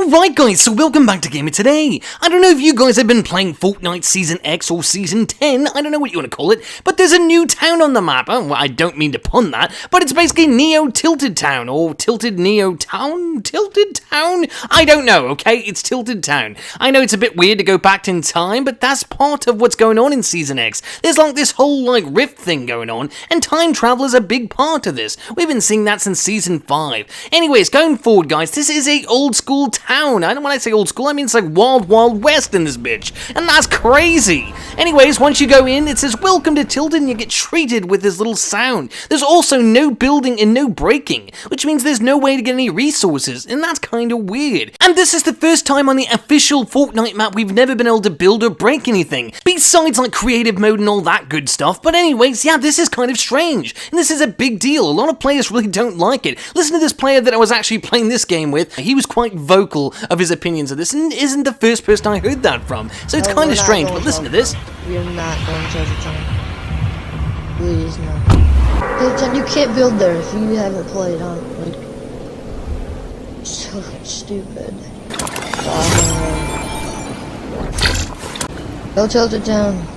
Alright guys, so welcome back to Gamer Today. I don't know if you guys have been playing Fortnite Season X or Season 10, I don't know what you want to call it, but there's a new town on the map. Oh, well, I don't mean to pun that, but it's basically Neo Tilted Town, or Tilted Neo Town? Tilted Town? I don't know, okay? It's Tilted Town. I know it's a bit weird to go back in time, but that's part of what's going on in Season X. There's like this whole like rift thing going on, and time travel is a big part of this. We've been seeing that since Season 5. Anyways, going forward guys, this is a old school town. I don't when I say old school, I mean it's like Wild Wild West in this bitch, and that's crazy. Anyways, once you go in, it says welcome to Tilted, and you get treated with this little sound. There's also no building and no breaking, which means there's no way to get any resources, and that's kind of weird. And this is the first time on the official Fortnite map we've never been able to build or break anything, besides like creative mode and all that good stuff. But anyways, yeah, this is kind of strange, and this is a big deal. A lot of players really don't like it. Listen to this player that I was actually playing this game with. He was quite vocal of his opinions of this, and isn't the first person I heard that from, so it's kind of strange. But listen to this. We're not going to the town. Please, no. You can't build there if you haven't played on it. Like, so stupid. Go Tilted Town.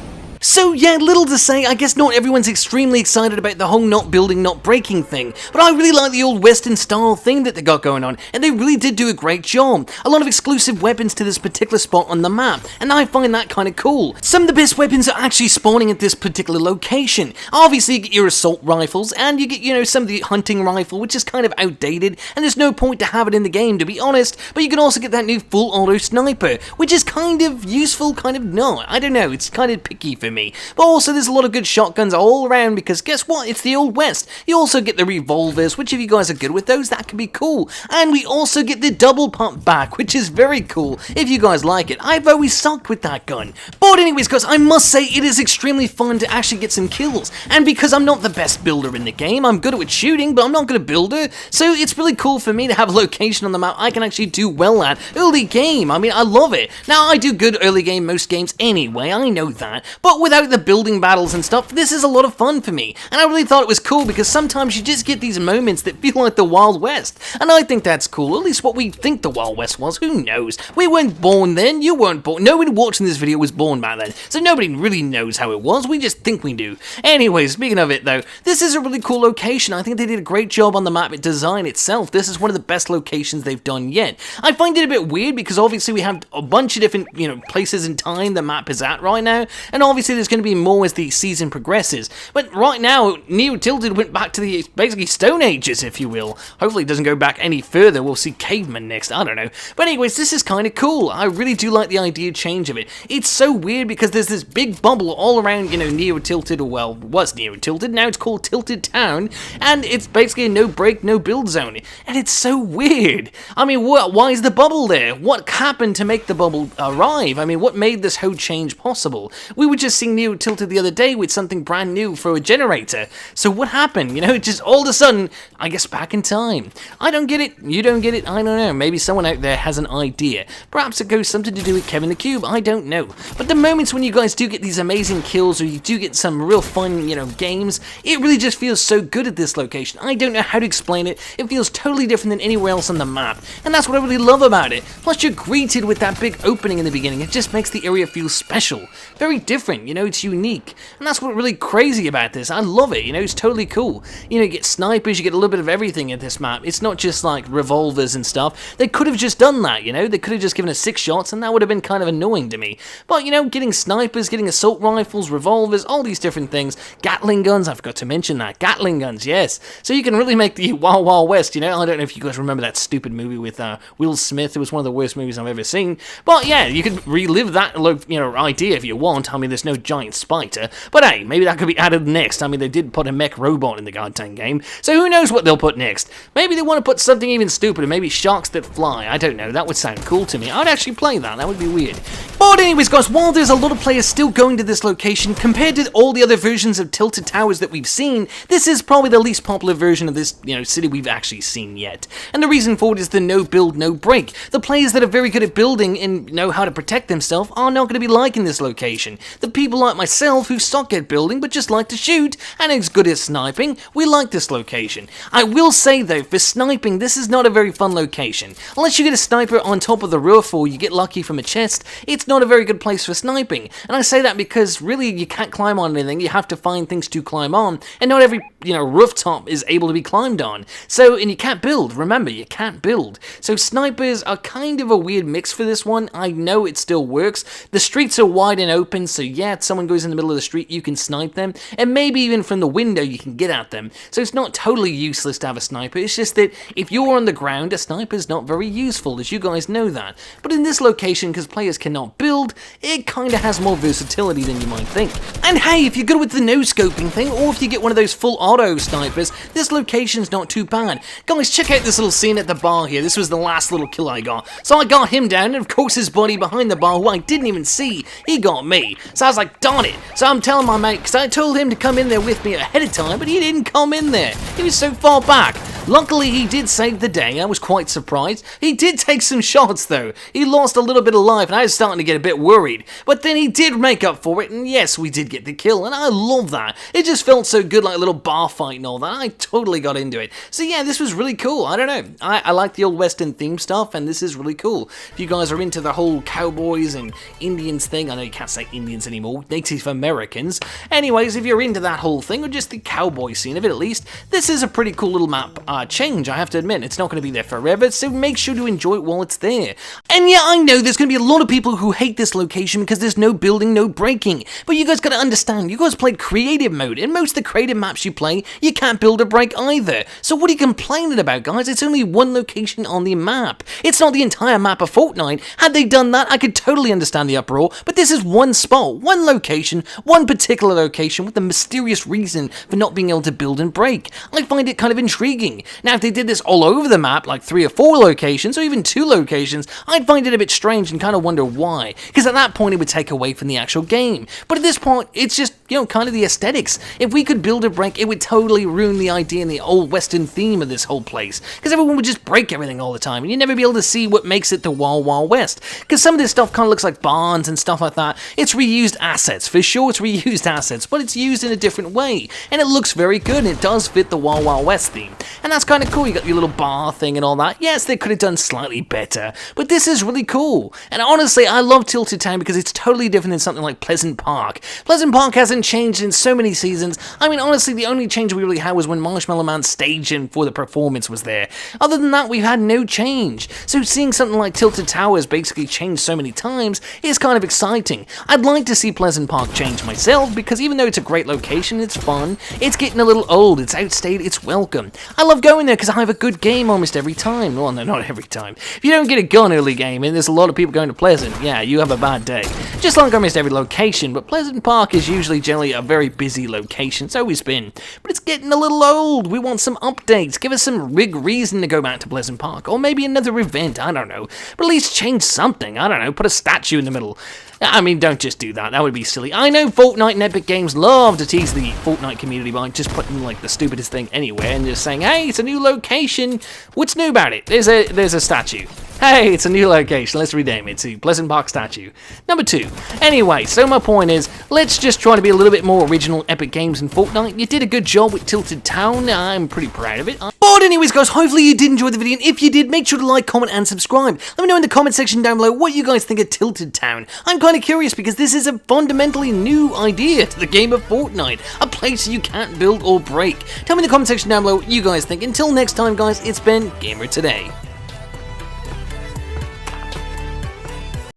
So yeah, little to say, I guess not everyone's extremely excited about the whole not building, not breaking thing, but I really like the old western style thing that they got going on, and they really did do a great job. A lot of exclusive weapons to this particular spot on the map, and I find that kind of cool. Some of the best weapons are actually spawning at this particular location. Obviously you get your assault rifles, and you get, you know, some of the hunting rifle, which is kind of outdated, and there's no point to have it in the game, to be honest, but you can also get that new full auto sniper, which is kind of useful, kind of not. I don't know, it's kind of picky for me. But also there's a lot of good shotguns all around, because guess what, it's the old west. You also get the revolvers, which if you guys are good with those, that could be cool. And we also get the double pump back, which is very cool if you guys like it. I've always sucked with that gun. But anyways guys, I must say it is extremely fun to actually get some kills, and because I'm not the best builder in the game, I'm good at shooting, but I'm not good at builder, so it's really cool for me to have a location on the map I can actually do well at early game. I mean, I love it. Now I do good early game most games anyway, I know that, but without the building battles and stuff, this is a lot of fun for me, and I really thought it was cool because sometimes you just get these moments that feel like the Wild West, and I think that's cool, at least what we think the Wild West was. Who knows? We weren't born then, you weren't born, nobody watching this video was born back then, so nobody really knows how it was, we just think we do. Anyways, speaking of it though, this is a really cool location. I think they did a great job on the map design itself. This is one of the best locations they've done yet. I find it a bit weird because obviously we have a bunch of different, you know, places in time the map is at right now, and obviously there's going to be more as the season progresses, but right now Neo Tilted went back to the basically Stone Ages, if you will. Hopefully it doesn't go back any further, we'll see cavemen next, I don't know. But anyways, this is kind of cool. I really do like the idea change of it. It's so weird because there's this big bubble all around, you know, Neo Tilted, or well, was Neo Tilted, now it's called Tilted Town, and it's basically a no break, no build zone, and it's so weird. I mean, why is the bubble there? What happened to make the bubble arrive? I mean, what made this whole change possible? We were just seeing Neo Tilted the other day with something brand new for a generator. So what happened? You know, just all of a sudden, I guess back in time. I don't get it. You don't get it. I don't know. Maybe someone out there has an idea. Perhaps it goes something to do with Kevin the Cube. I don't know. But the moments when you guys do get these amazing kills, or you do get some real fun, you know, games, it really just feels so good at this location. I don't know how to explain it. It feels totally different than anywhere else on the map. And that's what I really love about it. Plus you're greeted with that big opening in the beginning. It just makes the area feel special. Very different. You know, it's unique. And that's what's really crazy about this. I love it, you know, it's totally cool. You know, you get snipers, you get a little bit of everything in this map. It's not just like revolvers and stuff. They could have just done that, you know, they could have just given us 6 shots and that would have been kind of annoying to me. But, you know, getting snipers, getting assault rifles, revolvers, all these different things. Gatling guns, I forgot to mention that. Gatling guns, yes. So you can really make the Wild Wild West, you know. I don't know if you guys remember that stupid movie with Will Smith. It was one of the worst movies I've ever seen. But yeah, you could relive that, you know, idea if you want. I mean, there's no giant spider. But hey, maybe that could be added next. I mean, they did put a mech robot in the goddamn game, so who knows what they'll put next. Maybe they want to put something even stupider, maybe sharks that fly. I don't know, that would sound cool to me. I'd actually play that, that would be weird. But anyways guys, while there's a lot of players still going to this location, compared to all the other versions of Tilted Towers that we've seen, this is probably the least popular version of this, city we've actually seen yet. And the reason for it is the no build, no break. The players that are very good at building and know how to protect themselves are not going to be liking this location. The people like myself who suck at building but just like to shoot and is good at sniping, we like this location. I will say though, for sniping, this is not a very fun location. Unless you get a sniper on top of the roof or you get lucky from a chest, it's not a very good place for sniping. And I say that because really you can't climb on anything, you have to find things to climb on, and not every, rooftop is able to be climbed on. So, and you can't build, remember, you can't build. So snipers are kind of a weird mix for this one. I know it still works. The streets are wide and open, so yeah, if someone goes in the middle of the street, you can snipe them, and maybe even from the window you can get at them. So it's not totally useless to have a sniper, it's just that if you're on the ground, a sniper's not very useful, as you guys know that. But in this location, because players cannot build, it kinda has more versatility than you might think. And hey, if you're good with the no-scoping thing, or if you get one of those full auto snipers, this location's not too bad. Guys, check out this little scene at the bar here. This was the last little kill I got. So I got him down, and of course his buddy behind the bar, who I didn't even see, he got me. So I was like, darn it. So I'm telling my mate, because I told him to come in there with me ahead of time, but he didn't come in there. He was so far back. Luckily, he did save the day. I was quite surprised. He did take some shots, though. He lost a little bit of life, and I was starting to get a bit worried. But then he did make up for it, and yes, we did get the kill, and I love that. It just felt so good, like a little bar fight and all that. I totally got into it. So yeah, this was really cool. I don't know. I like the old Western theme stuff, and this is really cool. If you guys are into the whole cowboys and Indians thing, I know you can't say Indians anymore, Native Americans. Anyways, if you're into that whole thing, or just the cowboy scene of it at least, this is a pretty cool little map change, I have to admit. It's not going to be there forever, so make sure to enjoy it while it's there. And yeah, I know there's going to be a lot of people who hate this location because there's no building, no breaking. But you guys got to understand, you guys played creative mode. In most of the creative maps you play, you can't build or break either. So what are you complaining about, guys? It's only one location on the map. It's not the entire map of Fortnite. Had they done that, I could totally understand the uproar, but this is one spot, one location, one particular location with a mysterious reason for not being able to build and break. I find it kind of intriguing. Now, if they did this all over the map, like 3 or 4 locations, or even 2 locations, I'd find it a bit strange and kind of wonder why, because at that point it would take away from the actual game. But at this point, it's just, kind of the aesthetics. If we could build a break, it would totally ruin the idea and the old Western theme of this whole place, because everyone would just break everything all the time, and you'd never be able to see what makes it the Wild Wild West, because some of this stuff kind of looks like barns and stuff like that. It's reused assets, for sure it's reused assets, but it's used in a different way, and it looks very good, and it does fit the Wild Wild West theme, and that's kind of cool. You got your little bar thing and all that. Yes, they could have done slightly better, but this is really cool, and honestly, I love Tilted Town because it's totally different than something like Pleasant Park. Pleasant Park hasn't changed in so many seasons. I mean, honestly, the only change we really had was when Marshmallow Man's stage and for the performance was there. Other than that, we've had no change. So seeing something like Tilted Towers basically change so many times is kind of exciting. I'd like to see Pleasant Park change myself, because even though it's a great location, it's fun, it's getting a little old, it's outstayed, it's welcome. I love going there because I have a good game almost every time. Well, no, not every time. If you don't get a gun early game and there's a lot of people going to Pleasant, yeah, you have a bad day. Just like almost every location, but Pleasant Park is usually generally a very busy location. It's always been. But it's getting a little old. We want some updates. Give us some big reason to go back to Pleasant Park. Or maybe another event, I don't know. But at least change something. I don't know, put a statue in the middle. I mean, don't just do that. That would be silly. I know Fortnite and Epic Games love to tease the Fortnite community by just putting, like, the stupidest thing anywhere and just saying, hey, it's a new location. What's new about it? There's a statue. Hey, it's a new location. Let's rename it to Pleasant Park Statue. Number 2. Anyway, so my point is, let's just try to be a little bit more original Epic Games in Fortnite. You did a good job with Tilted Town. I'm pretty proud of it. But anyways, guys, hopefully you did enjoy the video. And if you did, make sure to like, comment, and subscribe. Let me know in the comment section down below what you guys think of Tilted Town. I'm kind of curious because this is a fundamentally new idea to the game of Fortnite. A place you can't build or break. Tell me in the comment section down below what you guys think. Until next time, guys, it's been Gamer Today.